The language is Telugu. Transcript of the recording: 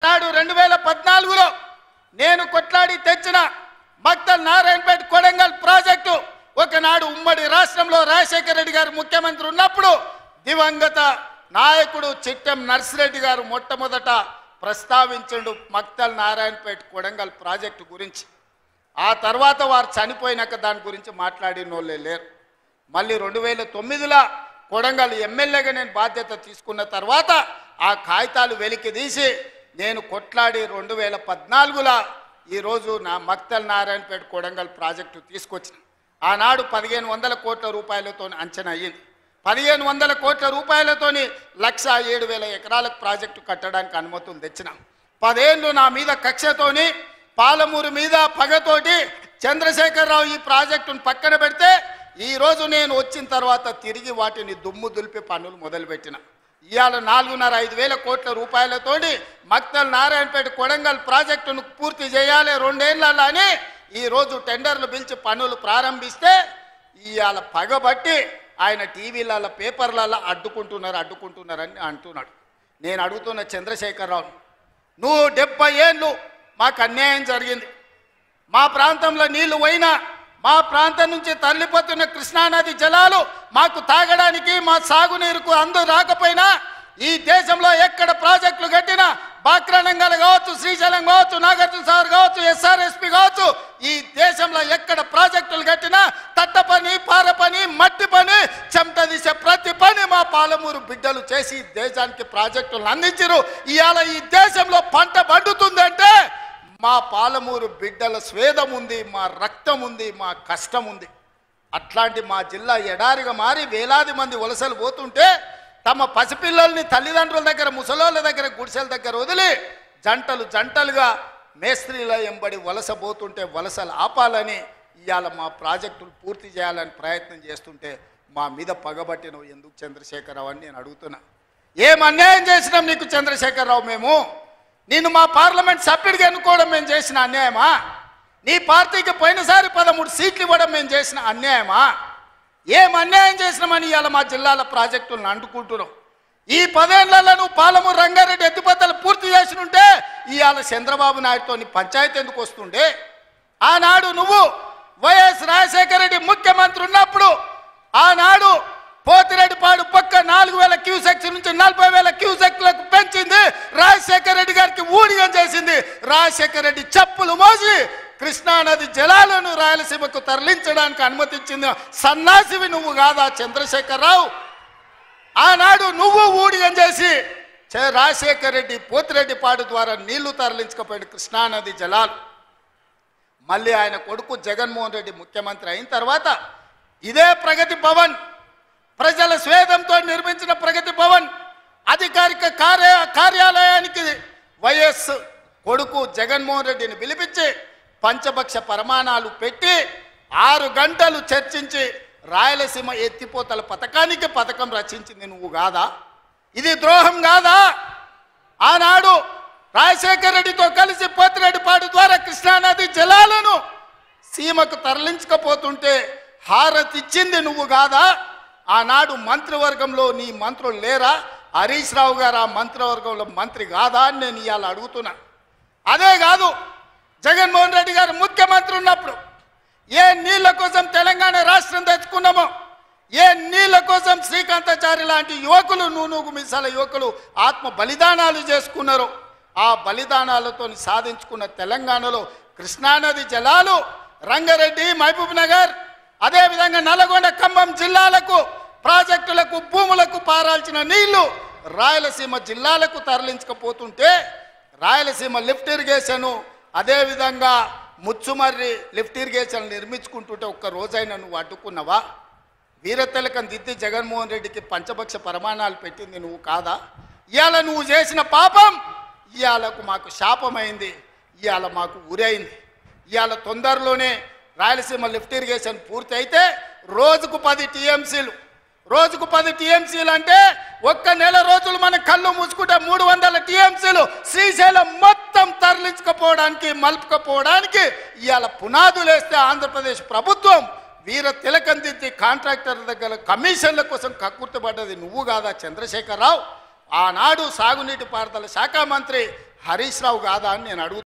నాడు 2014లో నేను కొట్లాడి తెచ్చిన మక్తల్ నారాయణపేట కొడంగల్ ప్రాజెక్టు ఒకనాడు ఉమ్మడి రాష్ట్రంలో రాజశేఖర రెడ్డి గారు ముఖ్యమంత్రి ఉన్నప్పుడు దివంగత నాయకుడు చిట్టెం నర్సిరెడ్డి గారు మొట్టమొదట ప్రస్తావించండు మక్తల్ నారాయణపేట కొడంగల్ ప్రాజెక్టు గురించి. ఆ తర్వాత వారు చనిపోయినాక దాని గురించి మాట్లాడిన వాళ్ళే లేరు. మళ్ళీ 2009లో కొడంగల్ ఎమ్మెల్యేగా నేను బాధ్యత తీసుకున్న తర్వాత ఆ కాగితాలు వెలికి తీసి నేను కొట్లాడి 2014లో ఈరోజు నా మక్తల్ నారాయణపేట కొడంగల్ ప్రాజెక్టు తీసుకొచ్చిన. ఆనాడు 1500 కోట్ల రూపాయలతో అంచనా అయ్యింది. 1500 కోట్ల రూపాయలతోని 1,07,000 ఎకరాలకు ప్రాజెక్టు కట్టడానికి అనుమతులు తెచ్చిన. 10 ఏళ్ళు నా మీద కక్షతోని పాలమూరు మీద పగతోటి చంద్రశేఖరరావు ఈ ప్రాజెక్టును పక్కన పెడితే ఈరోజు నేను వచ్చిన తర్వాత తిరిగి వాటిని దుమ్ము దులిపి పనులు మొదలుపెట్టిన. ఇవాళ 4,500 కోట్ల రూపాయలతోటి మక్తల్ నారాయణపేట కొడంగల్ ప్రాజెక్టును పూర్తి చేయాలి 2 ఏళ్ళలో అని ఈరోజు టెండర్లు పిలిచి పనులు ప్రారంభిస్తే ఇవాళ పగబట్టి ఆయన టీవీలలో పేపర్లలో అడ్డుకుంటున్నారని అంటున్నాడు. నేను అడుగుతున్న చంద్రశేఖరరావు, నువ్వు 70 ఏళ్ళు మాకు అన్యాయం జరిగింది. మా ప్రాంతంలో నీళ్లు పోయినా మా ప్రాంతం నుంచి తరలిపోతున్న కృష్ణానది జలాలు మాకు తాగడానికి మా సాగునీరుకు అందరూ రాకపోయినా ఈ దేశంలో ఎక్కడ ప్రాజెక్టులు కట్టినా బాక్రానంగల్ కావచ్చు, శ్రీశైలం కావచ్చు, నాగార్జున సాగర్ కావచ్చు, ఎస్ఆర్ఎస్పి కావచ్చు, ఈ దేశంలో ఎక్కడ ప్రాజెక్టులు కట్టినా తట్ట పని, పార పని, మట్టి పని, చెమట తీసే ప్రతి పని మా పాలమూరు బిడ్డలు చేసి దేశానికి ప్రాజెక్టులను అందించారు. ఇవాళ ఈ దేశంలో పంట పండుతుందంటే మా పాలమూరు బిడ్డల స్వేదం ఉంది, మా రక్తం ఉంది, మా కష్టం ఉంది. అట్లాంటి మా జిల్లా ఎడారిగా మారి వేలాది మంది వలసలు పోతుంటే తమ పసిపిల్లల్ని తల్లిదండ్రుల దగ్గర, ముసలోళ్ళ దగ్గర, గుడిసెల దగ్గర వదిలి జంటలుగా మేస్త్రీల ఎంబడి వలస పోతుంటే వలసలు ఆపాలని ఇవాళ మా ప్రాజెక్టులు పూర్తి చేయాలని ప్రయత్నం చేస్తుంటే మా మీద పగబట్టినవు ఎందుకు చంద్రశేఖరరావు అని నేను అడుగుతున్నా. ఏం అన్యాయం చేసినాం నీకు చంద్రశేఖరరావు? మేము నిన్ను మా పార్లమెంట్ సభ్యుడిగా ఎన్నుకోవడం మేము చేసిన అన్యాయమా? నీ పార్టీకి పోయినసారి 13 సీట్లు ఇవ్వడం మేము చేసిన అన్యాయమా? ఏం అన్యాయం చేసినామని ఇవాళ మా జిల్లాల ప్రాజెక్టులను అంటుకుంటున్నావు? ఈ 10 ఏళ్లలో నువ్వు పాలమూరు రంగారెడ్డి ఎత్తిపోతలు పూర్తి చేసినుంటే ఇవాళ చంద్రబాబు నాయుడుతో పంచాయతీ ఎందుకు వస్తుండే? ఆనాడు నువ్వు వైఎస్ రాజశేఖర రెడ్డి ముఖ్యమంత్రి ఉన్నప్పుడు ఆనాడు పోతిరెడ్డిపాడు పక్క 4,000 క్యూసెక్స్ నుంచి 40,000 క్యూసెక్లకు పెంచింది. రాజశేఖర రెడ్డి గారికి ఊడిగం చేసింది. రాజశేఖర రెడ్డి చెప్పులు మోసి కృష్ణానది జలాలను రాయలసీమకు తరలించడానికి అనుమతించింది సన్నాసివి నువ్వు కాదా చంద్రశేఖరరావు? ఆనాడు నువ్వు ఊడిగం చేసి రాజశేఖర రెడ్డి పోతిరెడ్డిపాడు ద్వారా నీళ్లు తరలించకపోయాడు కృష్ణానది జలాలు. మళ్ళీ ఆయన కొడుకు జగన్మోహన్ రెడ్డి ముఖ్యమంత్రి అయిన తర్వాత ఇదే ప్రగతి భవన్, ప్రజల స్వేదంతో నిర్మించిన ప్రగతి భవన్ అధికారిక కార్యాలయానికి వైఎస్ కొడుకు జగన్మోహన్ రెడ్డిని పిలిపించి పంచపక్ష ప్రమాణాలు పెట్టి 6 గంటలు చర్చించి రాయలసీమ ఎత్తిపోతల పథకం రచించింది నువ్వు కాదా? ఇది ద్రోహం కాదా? ఆనాడు రాజశేఖర రెడ్డితో కలిసి పోతిరెడ్డిపాడు ద్వారా కృష్ణానది జలాలను సీమకు తరలించకపోతుంటే హారతిచ్చింది నువ్వు కాదా? ఆనాడు మంత్రివర్గంలో నీ మంత్రులు లేరా? హరీష్ రావు గారు ఆ మంత్రివర్గంలో మంత్రి కాదా అని నేను ఇవాళ అడుగుతున్నా. అదే కాదు, జగన్మోహన్ రెడ్డి గారు ముఖ్యమంత్రి ఉన్నప్పుడు ఏ నీళ్ల కోసం తెలంగాణ రాష్ట్రం తెచ్చుకున్నామో, ఏ నీళ్ల కోసం శ్రీకాంతాచారి లాంటి యువకులు, నూనూగు మిసాల యువకులు ఆత్మ బలిదానాలు చేసుకున్నారు. ఆ బలిదానాలతో సాధించుకున్న తెలంగాణలో కృష్ణానది జలాలు రంగారెడ్డి, మహబూబ్ నగర్, అదేవిధంగా నల్గొండ, ఖమ్మం జిల్లాలకు ప్రాజెక్టులకు, భూములకు పారాల్సిన నీళ్లు రాయలసీమ జిల్లాలకు తరలించకపోతుంటే రాయలసీమ లిఫ్ట్ ఇరిగేషను, అదేవిధంగా ముచ్చుమర్రి లిఫ్ట్ ఇరిగేషన్ నిర్మించుకుంటుంటే ఒక్క రోజైనా నువ్వు అడ్డుకున్నావా? వీరతిలకం దిద్ది జగన్మోహన్ రెడ్డికి పంచపక్ష ప్రమాణాలు పెట్టింది నువ్వు కాదా? ఇవాళ నువ్వు చేసిన పాపం ఇవాళకు మాకు శాపమైంది, ఇవాళ మాకు ఉరైంది. ఇవాళ తొందరలోనే రాయలసీమ లిఫ్ట్ ఇరిగేషన్ పూర్తి అయితే రోజుకు 10 టీఎంసీలు అంటే ఒక్క నెల రోజులు మన కళ్ళు మూసుకుంటే 300 టీఎంసీలు శ్రీశైలం మొత్తం తరలించకపోవడానికి, మలుపుకపోవడానికి ఇవాళ పునాదులు వేస్తే ఆంధ్రప్రదేశ్ ప్రభుత్వం వీర తిలకం దిద్ది కాంట్రాక్టర్ దగ్గర కమిషన్ల కోసం కక్కుర్తిపడ్డది నువ్వు కాదా చంద్రశేఖరరావు? ఆనాడు సాగునీటి పారుదల శాఖ మంత్రి హరీష్ రావు కాదా అని నేను అడుగుతాను.